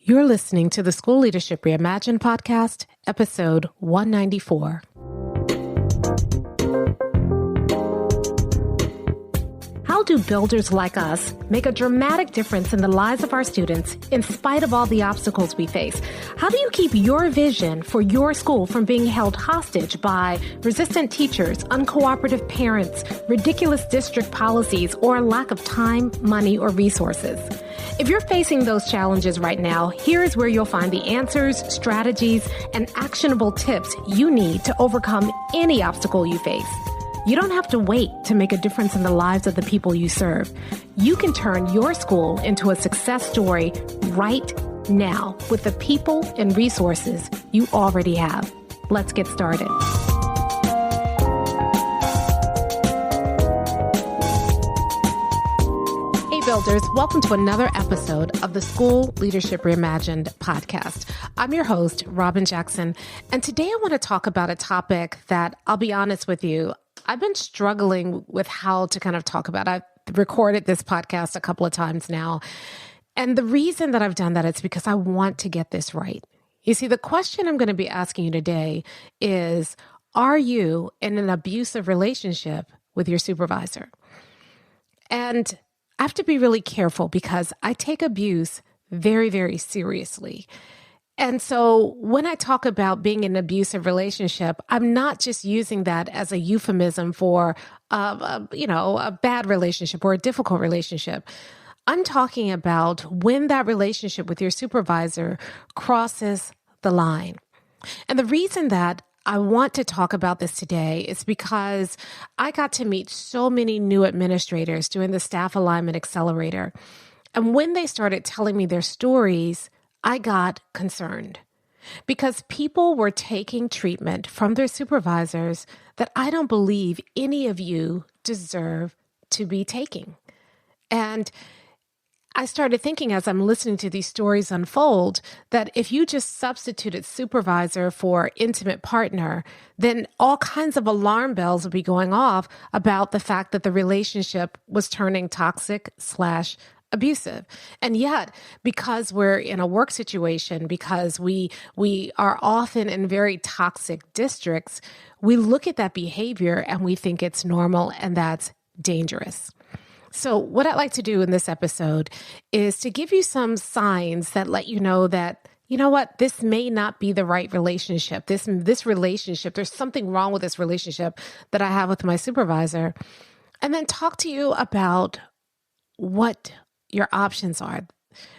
You're listening to the School Leadership Reimagined podcast, episode 194. How do builders like us make a dramatic difference in the lives of our students in spite of all the obstacles we face? How do you keep your vision for your school from being held hostage by resistant teachers, uncooperative parents, ridiculous district policies, or a lack of time, money, or resources? If you're facing those challenges right now, here is where you'll find the answers, strategies, and actionable tips you need to overcome any obstacle you face. You don't have to wait to make a difference in the lives of the people you serve. You can turn your school into a success story right now with the people and resources you already have. Let's get started. Hey builders, welcome to another episode of the School Leadership Reimagined podcast. I'm your host, Robin Jackson, and today I want to talk about a topic that, I'll be honest with you, I've been struggling with how to kind of talk about. I've recorded this podcast a couple of times now. And the reason that I've done that is because I want to get this right. You see, the question I'm going to be asking you today is, are you in an abusive relationship with your supervisor? And I have to be really careful because I take abuse very, very seriously. And so when I talk about being in an abusive relationship, I'm not just using that as a euphemism for, a bad relationship or a difficult relationship. I'm talking about when that relationship with your supervisor crosses the line. And the reason that I want to talk about this today is because I got to meet so many new administrators doing the Staff Alignment Accelerator. And when they started telling me their stories, I got concerned because people were taking treatment from their supervisors that I don't believe any of you deserve to be taking. And I started thinking as I'm listening to these stories unfold that if you just substituted supervisor for intimate partner, then all kinds of alarm bells would be going off about the fact that the relationship was turning toxic/abusive. And yet, because we're in a work situation, because we are often in very toxic districts, we look at that behavior and we think it's normal and that's dangerous. So what I'd like to do in this episode is to give you some signs that let you know that, you know what, this may not be the right relationship. This relationship, there's something wrong with this relationship that I have with my supervisor. And then talk to you about what your options are.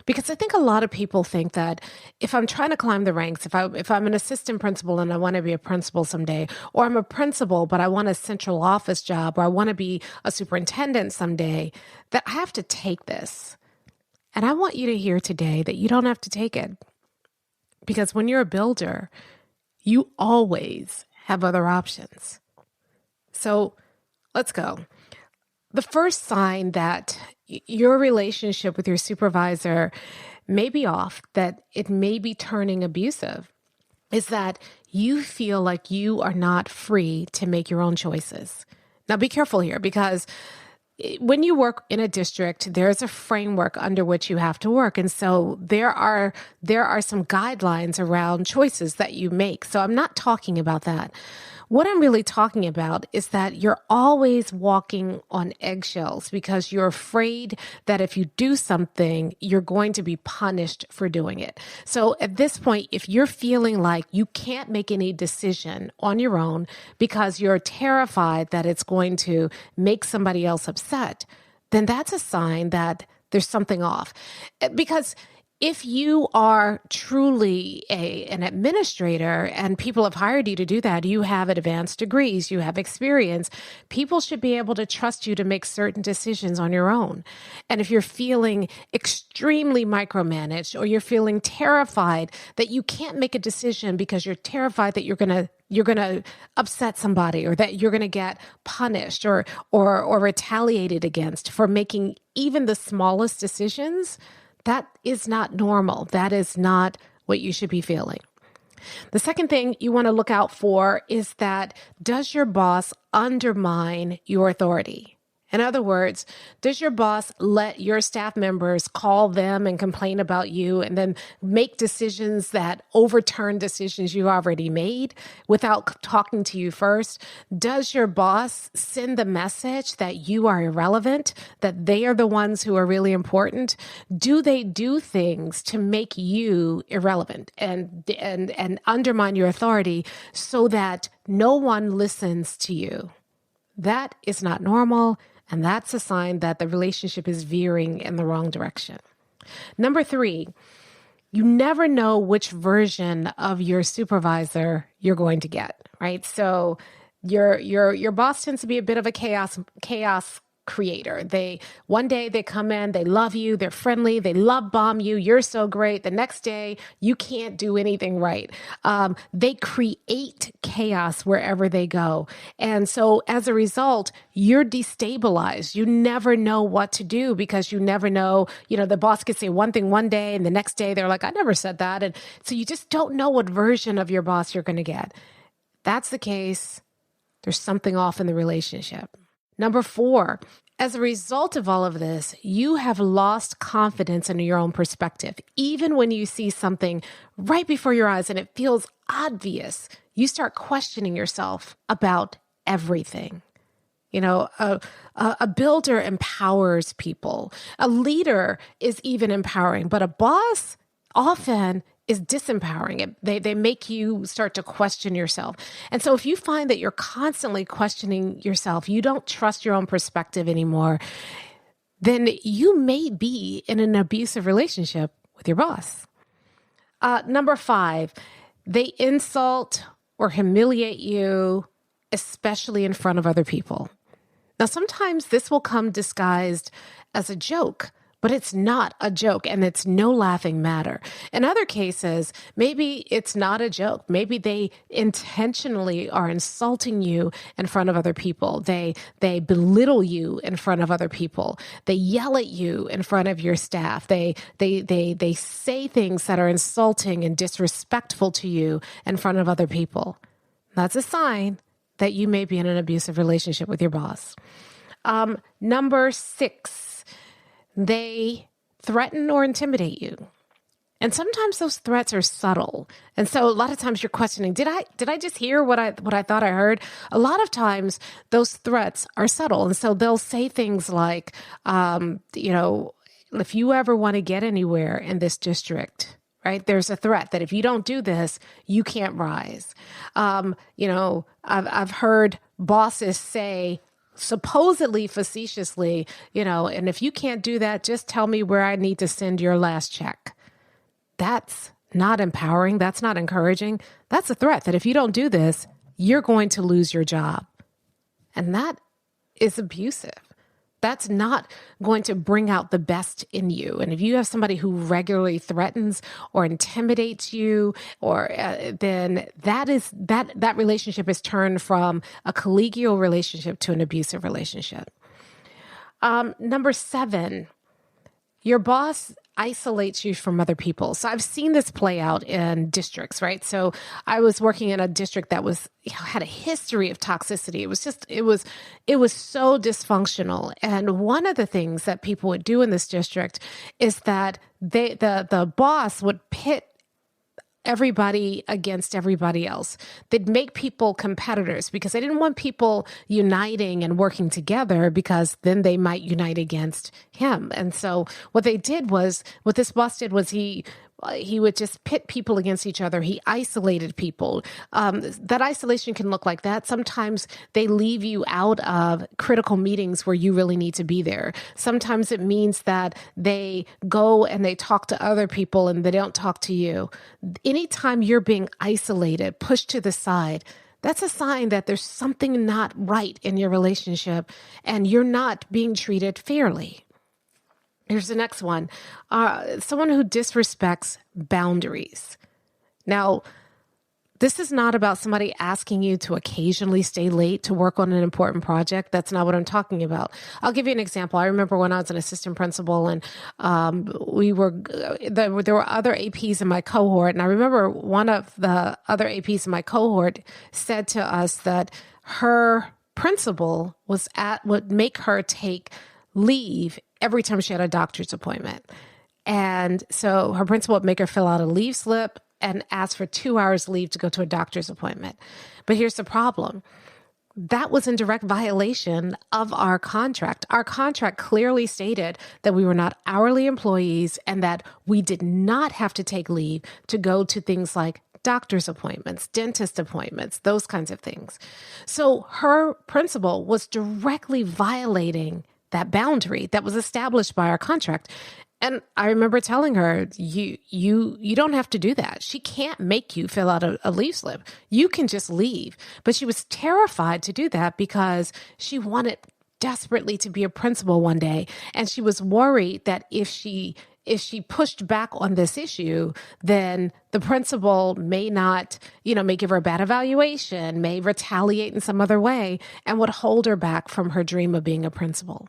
Because I think a lot of people think that if I'm trying to climb the ranks, if I'm an assistant principal and I want to be a principal someday, or I'm a principal but I want a central office job, or I want to be a superintendent someday, that I have to take this. And I want you to hear today that you don't have to take it. Because when you're a builder, you always have other options. So let's go. The first sign that your relationship with your supervisor may be off, that it may be turning abusive, is that you feel like you are not free to make your own choices. Now, be careful here because when you work in a district, there's a framework under which you have to work. And so there are some guidelines around choices that you make. So I'm not talking about that. What I'm really talking about is that you're always walking on eggshells because you're afraid that if you do something, you're going to be punished for doing it. So at this point, if you're feeling like you can't make any decision on your own because you're terrified that it's going to make somebody else upset, then that's a sign that there's something off. Because if you are truly an administrator and people have hired you to do that, you have advanced degrees, you have experience, people should be able to trust you to make certain decisions on your own. And if you're feeling extremely micromanaged or you're feeling terrified that you can't make a decision because you're terrified that you're going to upset somebody or that you're going to get punished or retaliated against for making even the smallest decisions, that is not normal. That is not what you should be feeling. The second thing you want to look out for is that, does your boss undermine your authority? In other words, does your boss let your staff members call them and complain about you and then make decisions that overturn decisions you already made without talking to you first? Does your boss send the message that you are irrelevant, that they are the ones who are really important? Do they do things to make you irrelevant and undermine your authority so that no one listens to you? That is not normal. And that's a sign that the relationship is veering in the wrong direction. Number 3, you never know which version of your supervisor you're going to get, right? So your boss tends to be a bit of a chaos creator. One day they come in, they love you, they're friendly, they love bomb you, you're so great. The next day you can't do anything right. They create chaos wherever they go. And so as a result, you're destabilized. You never know what to do because you never know, the boss could say one thing one day and the next day they're like, I never said that. And so you just don't know what version of your boss you're going to get. That's the case. There's something off in the relationship. Number 4, as a result of all of this, you have lost confidence in your own perspective. Even when you see something right before your eyes and it feels obvious, you start questioning yourself about everything. A builder empowers people. A leader is even empowering, but a boss often is disempowering. They make you start to question yourself. And so if you find that you're constantly questioning yourself, you don't trust your own perspective anymore, then you may be in an abusive relationship with your boss. Number 5, they insult or humiliate you, especially in front of other people. Now, sometimes this will come disguised as a joke, but it's not a joke and it's no laughing matter. In other cases, maybe it's not a joke. Maybe they intentionally are insulting you in front of other people. They belittle you in front of other people. They yell at you in front of your staff. They say things that are insulting and disrespectful to you in front of other people. That's a sign that you may be in an abusive relationship with your boss. Number 6, they threaten or intimidate you. And sometimes those threats are subtle. And so a lot of times you're questioning, did I just hear what I thought I heard? A lot of times those threats are subtle. And so they'll say things like, if you ever want to get anywhere in this district, right, there's a threat that if you don't do this, you can't rise. I've heard bosses say, supposedly facetiously, and if you can't do that, just tell me where I need to send your last check. That's not empowering. That's not encouraging. That's a threat that if you don't do this, you're going to lose your job. And that is abusive. That's not going to bring out the best in you. And if you have somebody who regularly threatens or intimidates you, or then that relationship is turned from a collegial relationship to an abusive relationship. Number 7, your boss isolates you from other people. So I've seen this play out in districts, right? So I was working in a district that had a history of toxicity. It was so dysfunctional. And one of the things that people would do in this district is that the boss would pit everybody against everybody else. They'd make people competitors because they didn't want people uniting and working together because then they might unite against him. And so what this boss did was he would just pit people against each other. He isolated people. That isolation can look like that. Sometimes they leave you out of critical meetings where you really need to be there. Sometimes it means that they go and they talk to other people and they don't talk to you. Anytime you're being isolated, pushed to the side, that's a sign that there's something not right in your relationship and you're not being treated fairly. Here's the next one. Someone who disrespects boundaries. Now, this is not about somebody asking you to occasionally stay late to work on an important project. That's not what I'm talking about. I'll give you an example. I remember when I was an assistant principal and there were other APs in my cohort. And I remember one of the other APs in my cohort said to us that her principal would make her take leave every time she had a doctor's appointment. And so her principal would make her fill out a leave slip and ask for 2 hours leave to go to a doctor's appointment. But here's the problem. That was in direct violation of our contract. Our contract clearly stated that we were not hourly employees and that we did not have to take leave to go to things like doctor's appointments, dentist appointments, those kinds of things. So her principal was directly violating that boundary that was established by our contract. And I remember telling her, you don't have to do that. She can't make you fill out a leave slip. You can just leave. But she was terrified to do that because she wanted desperately to be a principal one day. And she was worried that if she pushed back on this issue, then the principal may not, may give her a bad evaluation, may retaliate in some other way, and would hold her back from her dream of being a principal.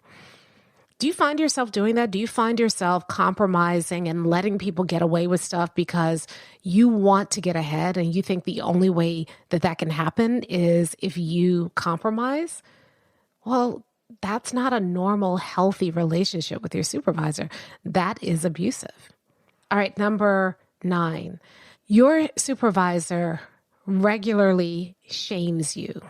Do you find yourself doing that? Do you find yourself compromising and letting people get away with stuff because you want to get ahead and you think the only way that can happen is if you compromise? Well, that's not a normal, healthy relationship with your supervisor. That is abusive. All right, number 9. Your supervisor regularly shames you.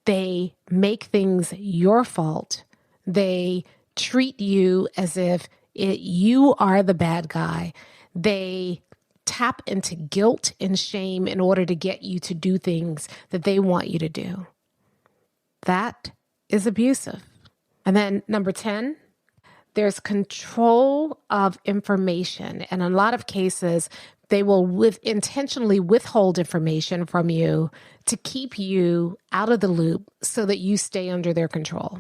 They make things your fault. They treat you as if you are the bad guy. They tap into guilt and shame in order to get you to do things that they want you to do. That is abusive. And then number 10, there's control of information. And in a lot of cases, they will intentionally withhold information from you to keep you out of the loop so that you stay under their control.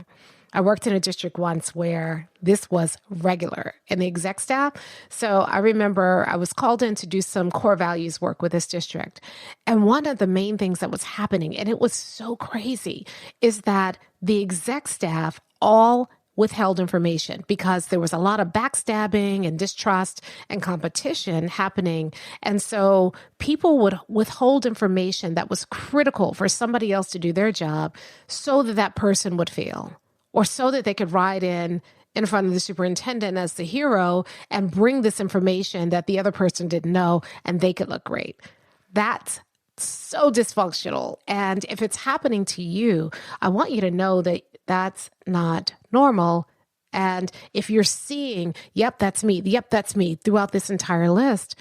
I worked in a district once where this was regular in the exec staff. So I remember I was called in to do some core values work with this district. And one of the main things that was happening, and it was so crazy, is that the exec staff all withheld information because there was a lot of backstabbing and distrust and competition happening. And so people would withhold information that was critical for somebody else to do their job so that that person would fail, or so that they could ride in front of the superintendent as the hero and bring this information that the other person didn't know, and they could look great. That's so dysfunctional. And if it's happening to you, I want you to know that that's not normal. And if you're seeing, yep, that's me, throughout this entire list,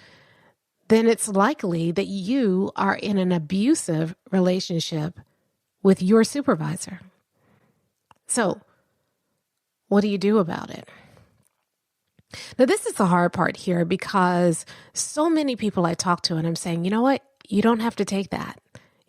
then it's likely that you are in an abusive relationship with your supervisor. So, what do you do about it? Now, this is the hard part here because so many people I talk to and I'm saying, you know what? You don't have to take that.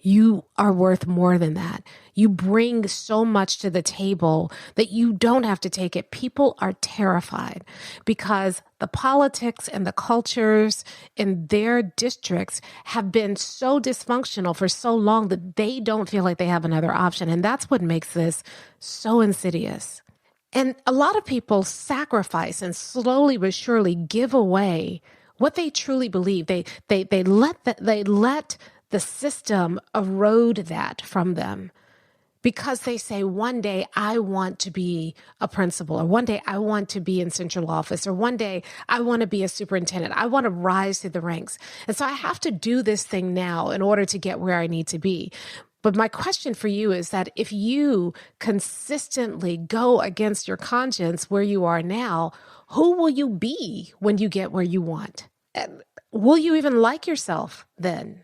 You are worth more than that. You bring so much to the table that you don't have to take it. People are terrified because the politics and the cultures in their districts have been so dysfunctional for so long that they don't feel like they have another option. And that's what makes this so insidious. And a lot of people sacrifice and slowly but surely give away what they truly believe. They let the system erode that from them because they say, one day I want to be a principal, or one day I want to be in central office, or one day I want to be a superintendent. I want to rise through the ranks. And so I have to do this thing now in order to get where I need to be. But my question for you is that if you consistently go against your conscience where you are now, who will you be when you get where you want? And will you even like yourself then?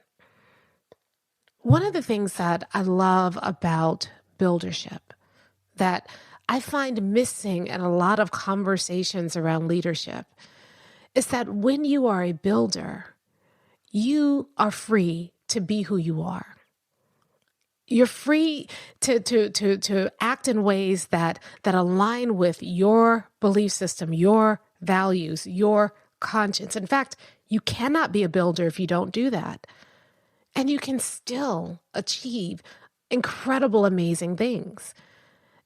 One of the things that I love about Buildership that I find missing in a lot of conversations around leadership is that when you are a builder, you are free to be who you are. You're free to act in ways that align with your belief system, your values, your conscience. In fact, you cannot be a builder if you don't do that. And you can still achieve incredible, amazing things.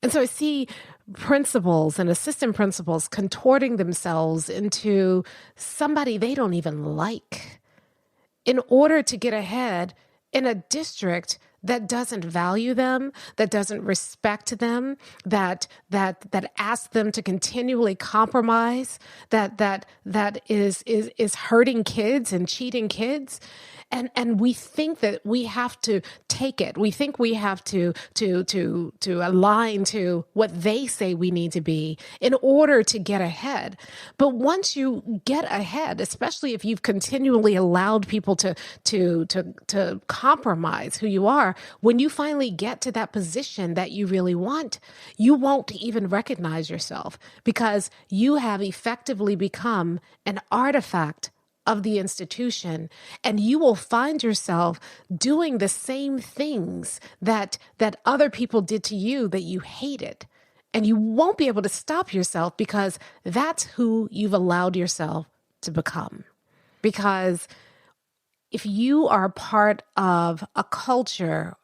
And so I see principals and assistant principals contorting themselves into somebody they don't even like in order to get ahead in a district that doesn't value them, that doesn't respect them, that asks them to continually compromise, that is hurting kids and cheating kids. And we think that we have to take it. We think we have to align to what they say we need to be in order to get ahead. But once you get ahead, especially if you've continually allowed people to compromise who you are, when you finally get to that position that you really want, you won't even recognize yourself because you have effectively become an artifact of the institution, and you will find yourself doing the same things that other people did to you that you hated. And you won't be able to stop yourself because that's who you've allowed yourself to become. Because if you are part of a culture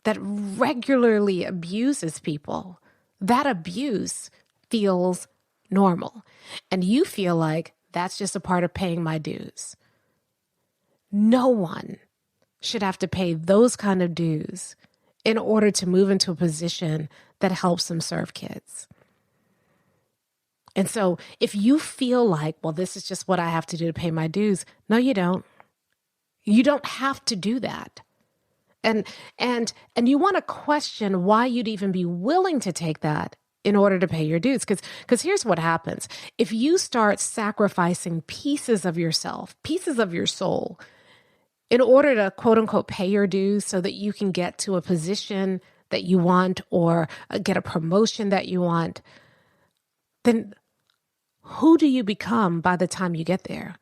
that regularly abuses people, that abuse feels normal. And you feel like that's just a part of paying my dues. No one should have to pay those kind of dues in order to move into a position that helps them serve kids. And so if you feel like, well, this is just what I have to do to pay my dues, no, you don't. You don't have to do that. And you want to question why you'd even be willing to take that in order to pay your dues. Because here's what happens. If you start sacrificing pieces of yourself, pieces of your soul, in order to quote unquote pay your dues so that you can get to a position that you want or get a promotion that you want, then who do you become by the time you get there?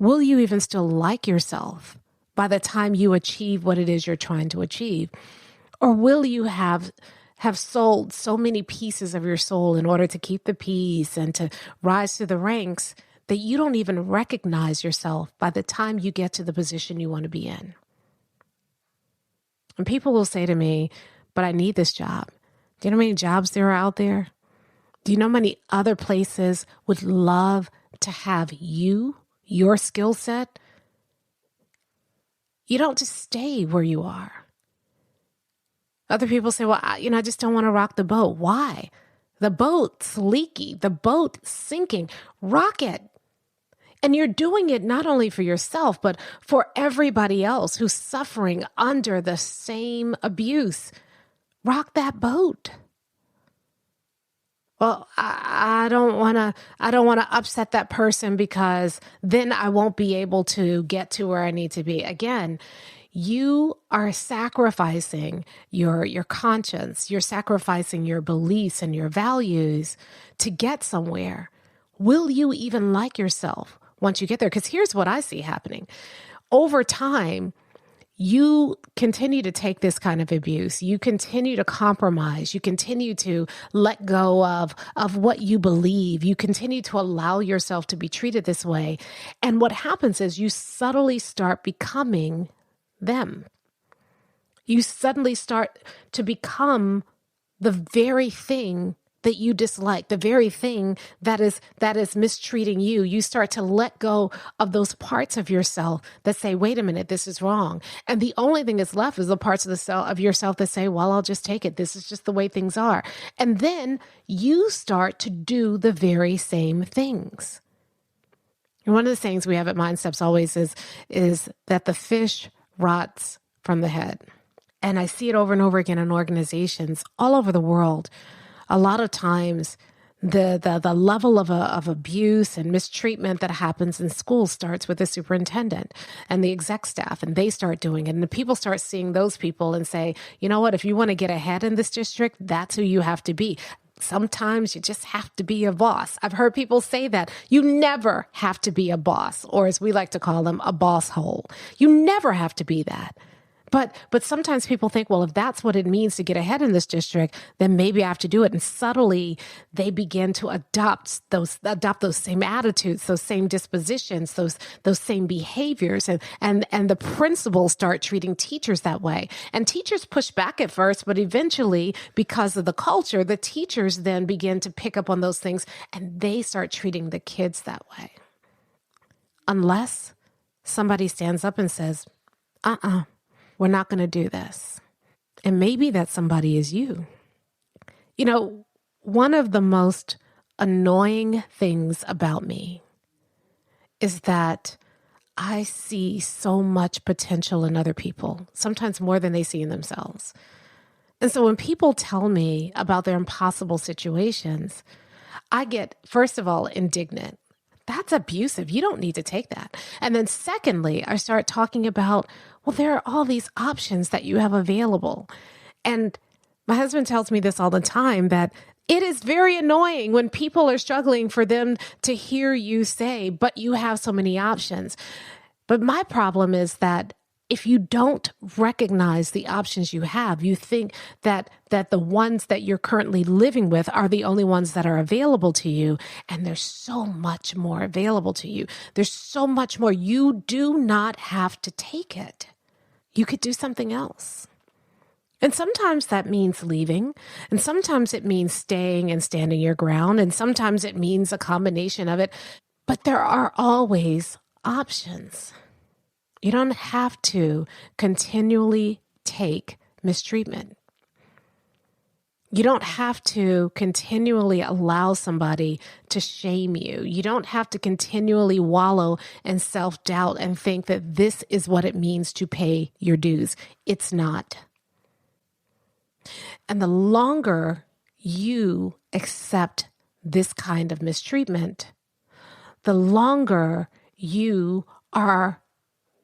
Will you even still like yourself by the time you achieve what it is you're trying to achieve? Or will you have sold so many pieces of your soul in order to keep the peace and to rise through the ranks that you don't even recognize yourself by the time you get to the position you want to be in? And people will say to me, but I need this job. Do you know how many jobs there are out there? Do you know how many other places would love to have you, your skill set? You don't just stay where you are. Other people say, well, I just don't want to rock the boat. Why? The boat's leaky. The boat's sinking. Rock it. And you're doing it not only for yourself, but for everybody else who's suffering under the same abuse. Rock that boat. Well, I don't want to upset that person because then I won't be able to get to where I need to be. Again, you are sacrificing your conscience. You're sacrificing your beliefs and your values to get somewhere. Will you even like yourself once you get there? Because here's what I see happening. Over time, you continue to take this kind of abuse. You continue to compromise. You continue to let go of what you believe. You continue to allow yourself to be treated this way. And what happens is you subtly start becoming them. You suddenly start to become the very thing that you dislike, the very thing that is mistreating you. You start to let go of those parts of yourself that say, wait a minute, this is wrong. And the only thing that's left is the parts of yourself that say, well, I'll just take it. This is just the way things are. And then you start to do the very same things. And one of the sayings we have at Mind Steps always is that the fish rots from the head. And I see it over and over again in organizations all over the world. A lot of times, the level of abuse and mistreatment that happens in schools starts with the superintendent and the exec staff, and they start doing it. And the people start seeing those people and say, you know what, if you want to get ahead in this district, that's who you have to be. Sometimes you just have to be a boss. I've heard people say that. You never have to be a boss, or as we like to call them, a boss hole. You never have to be that. But sometimes people think, well, if that's what it means to get ahead in this district, then maybe I have to do it. And subtly, they begin to adopt those same attitudes, those same dispositions, those same behaviors. And the principals start treating teachers that way. And teachers push back at first, but eventually, because of the culture, the teachers then begin to pick up on those things and they start treating the kids that way. Unless somebody stands up and says, We're not going to do this. And maybe that somebody is you. You know, one of the most annoying things about me is that I see so much potential in other people, sometimes more than they see in themselves. And so when people tell me about their impossible situations, I get, first of all, indignant. That's abusive. You don't need to take that. And then secondly, I start talking about, well, there are all these options that you have available. And my husband tells me this all the time, that it is very annoying when people are struggling for them to hear you say, but you have so many options. But my problem is that if you don't recognize the options you have, you think that the ones that you're currently living with are the only ones that are available to you. And there's so much more available to you. There's so much more. You do not have to take it. You could do something else. And sometimes that means leaving, and sometimes it means staying and standing your ground, and sometimes it means a combination of it. But there are always options. You don't have to continually take mistreatment. You don't have to continually allow somebody to shame you. You don't have to continually wallow in self-doubt and think that this is what it means to pay your dues. It's not. And the longer you accept this kind of mistreatment, the longer you are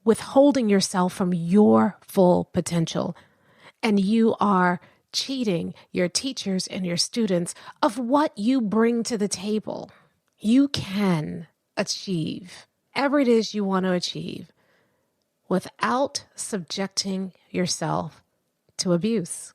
withholding yourself from your full potential. And you are cheating your teachers and your students of what you bring to the table. You can achieve whatever it is you want to achieve without subjecting yourself to abuse.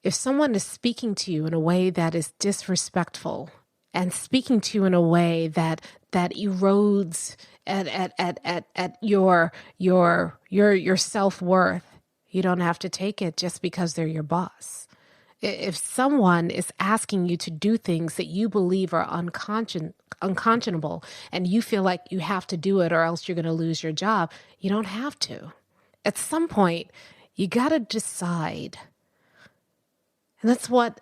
If someone is speaking to you in a way that is disrespectful and speaking to you in a way that erodes at your self-worth, you don't have to take it just because they're your boss. If someone is asking you to do things that you believe are unconscionable and you feel like you have to do it or else you're going to lose your job, you don't have to. At some point, you got to decide. And that's what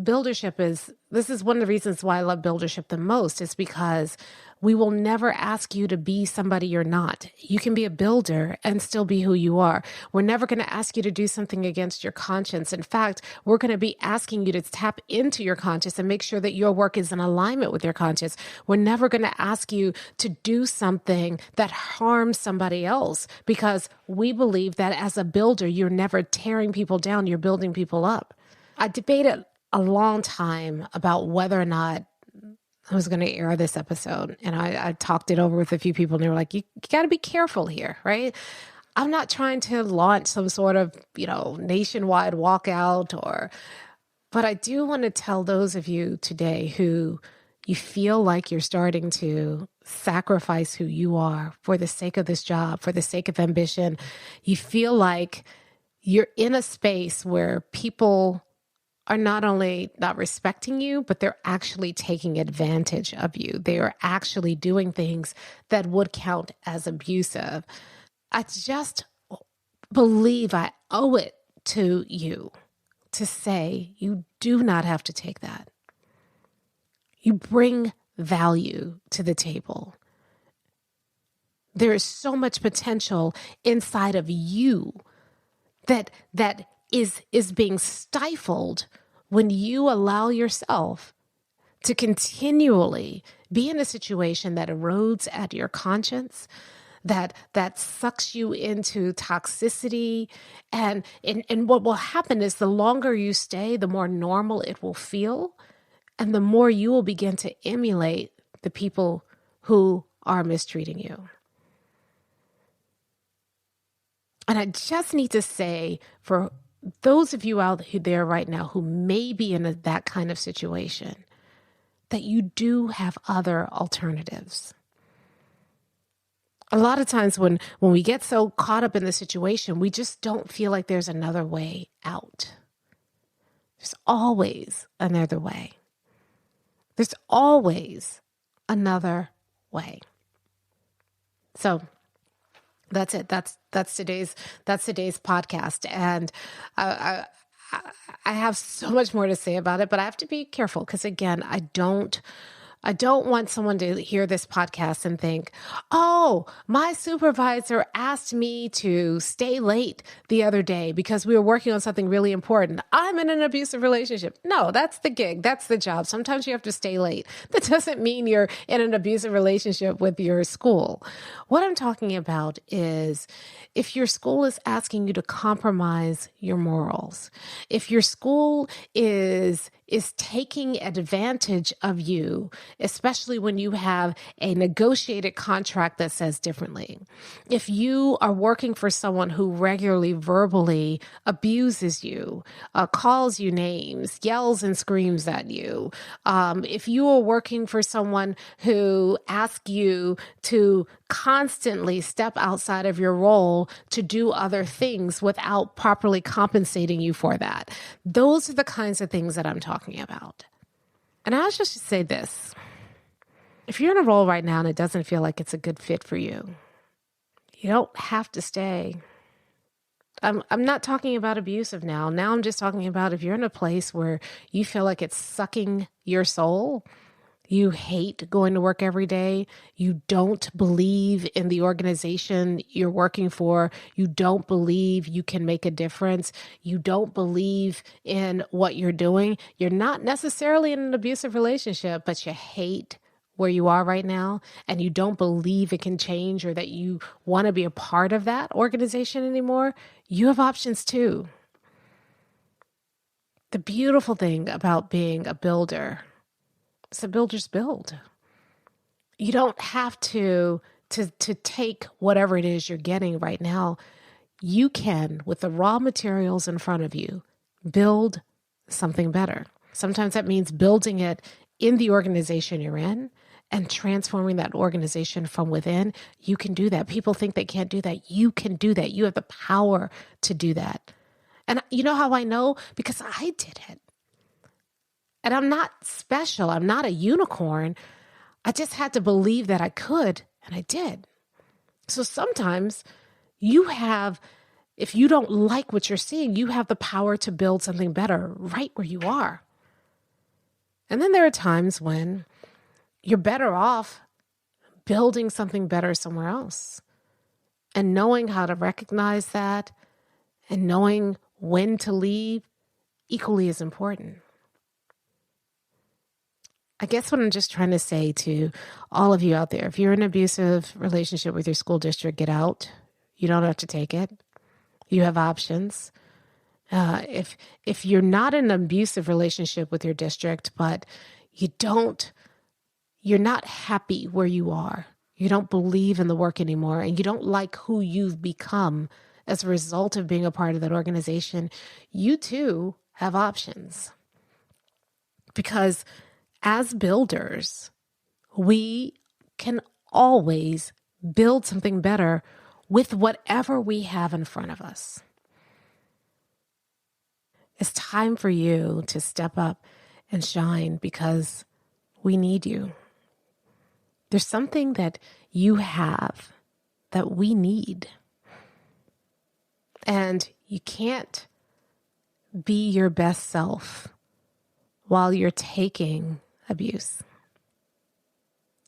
Buildership is. This is one of the reasons why I love Buildership the most, is because we will never ask you to be somebody you're not. You can be a builder and still be who you are. We're never going to ask you to do something against your conscience. In fact, we're going to be asking you to tap into your conscience and make sure that your work is in alignment with your conscience. We're never going to ask you to do something that harms somebody else, because we believe that as a builder, you're never tearing people down, you're building people up. I debated a long time about whether or not I was going to air this episode. And I talked it over with a few people and they were like, you got to be careful here, right? I'm not trying to launch some sort of, nationwide walkout but I do want to tell those of you today who you feel like you're starting to sacrifice who you are for the sake of this job, for the sake of ambition. You feel like you're in a space where people are not only not respecting you, but they're actually taking advantage of you. They are actually doing things that would count as abusive. I just believe I owe it to you to say you do not have to take that. You bring value to the table. There is so much potential inside of you that is being stifled when you allow yourself to continually be in a situation that erodes at your conscience, that sucks you into toxicity. And what will happen is the longer you stay, the more normal it will feel, and the more you will begin to emulate the people who are mistreating you. And I just need to say, for those of you out there right now who may be in that kind of situation, that you do have other alternatives. A lot of times when we get so caught up in the situation, we just don't feel like there's another way out. There's always another way. There's always another way. So That's it. That's today's podcast. And I, I, I have so much more to say about it, but I have to be careful because again, I don't want someone to hear this podcast and think, oh, my supervisor asked me to stay late the other day because we were working on something really important. I'm in an abusive relationship. No, that's the gig. That's the job. Sometimes you have to stay late. That doesn't mean you're in an abusive relationship with your school. What I'm talking about is if your school is asking you to compromise your morals, if your school is taking advantage of you, especially when you have a negotiated contract that says differently. If you are working for someone who regularly verbally abuses you, calls you names, yells and screams at you, if you are working for someone who asks you to constantly step outside of your role to do other things without properly compensating you for that, those are the kinds of things that I'm talking about. And I was just to say this. If you're in a role right now and it doesn't feel like it's a good fit for you, you don't have to stay. I'm not talking about abusive now. Now I'm just talking about if you're in a place where you feel like it's sucking your soul, you hate going to work every day, you don't believe in the organization you're working for, you don't believe you can make a difference, you don't believe in what you're doing, you're not necessarily in an abusive relationship, but you hate where you are right now, and you don't believe it can change or that you want to be a part of that organization anymore, you have options too. The beautiful thing about being a builder, it's a builder's build. You don't have to take whatever it is you're getting right now. You can, with the raw materials in front of you, build something better. Sometimes that means building it in the organization you're in and transforming that organization from within. You can do that. People think they can't do that. You can do that. You have the power to do that. And you know how I know? Because I did it. And I'm not special. I'm not a unicorn. I just had to believe that I could, and I did. So sometimes if you don't like what you're seeing, you have the power to build something better right where you are. And then there are times when you're better off building something better somewhere else. And knowing how to recognize that and knowing when to leave equally as important. I guess what I'm just trying to say to all of you out there, if you're in an abusive relationship with your school district, get out. You don't have to take it. You have options. If you're not in an abusive relationship with your district, but you're not happy where you are, you don't believe in the work anymore, and you don't like who you've become as a result of being a part of that organization, you too have options. Because as builders, we can always build something better with whatever we have in front of us. It's time for you to step up and shine because we need you. There's something that you have that we need. And you can't be your best self while you're taking abuse.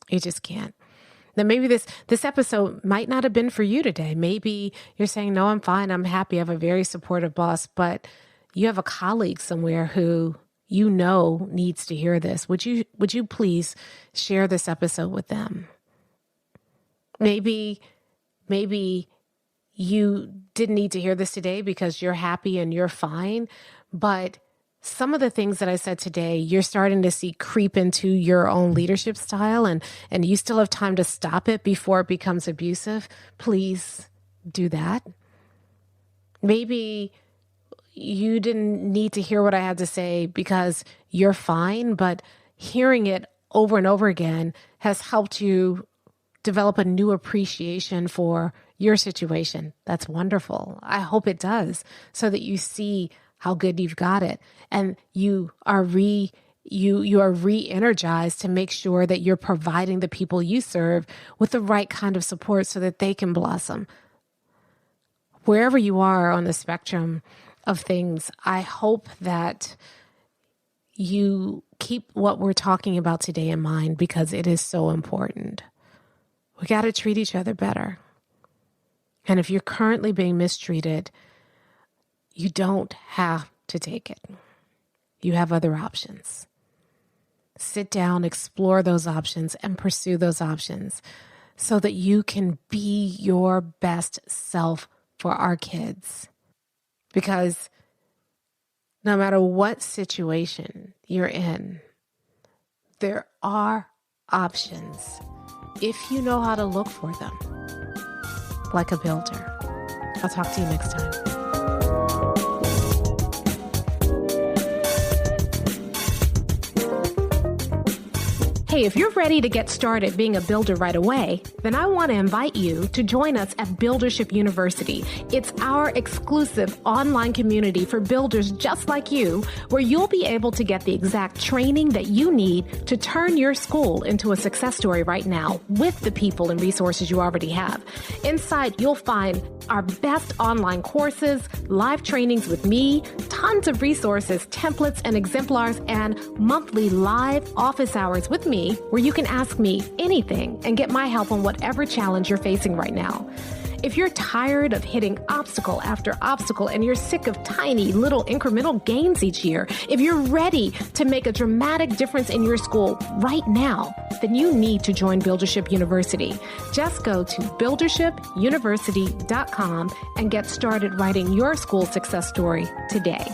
You just can't. Now, maybe this episode might not have been for you today. Maybe you're saying, no, I'm fine. I'm happy. I have a very supportive boss, but you have a colleague somewhere who you know needs to hear this. Would you please share this episode with them? Maybe you didn't need to hear this today because you're happy and you're fine, but some of the things that I said today, you're starting to see creep into your own leadership style and you still have time to stop it before it becomes abusive. Please do that. Maybe you didn't need to hear what I had to say because you're fine, but hearing it over and over again has helped you develop a new appreciation for your situation. That's wonderful. I hope it does, so that you see how good you've got it, and you are re-energized to make sure that you're providing the people you serve with the right kind of support so that they can blossom. wherever you are on the spectrum of things, I hope that you keep what we're talking about today in mind, because it is so important. We got to treat each other better. And if you're currently being mistreated, you don't have to take it. You have other options. Sit down, explore those options, and pursue those options so that you can be your best self for our kids. Because no matter what situation you're in, there are options if you know how to look for them, like a builder. I'll talk to you next time. Hey, if you're ready to get started being a builder right away, then I want to invite you to join us at Buildership University. It's our exclusive online community for builders just like you, where you'll be able to get the exact training that you need to turn your school into a success story right now with the people and resources you already have. Inside, you'll find our best online courses, live trainings with me, tons of resources, templates, and exemplars, and monthly live office hours with me, where you can ask me anything and get my help on whatever challenge you're facing right now. If you're tired of hitting obstacle after obstacle and you're sick of tiny little incremental gains each year, if you're ready to make a dramatic difference in your school right now, then you need to join Buildership University. Just go to buildershipuniversity.com and get started writing your school success story today.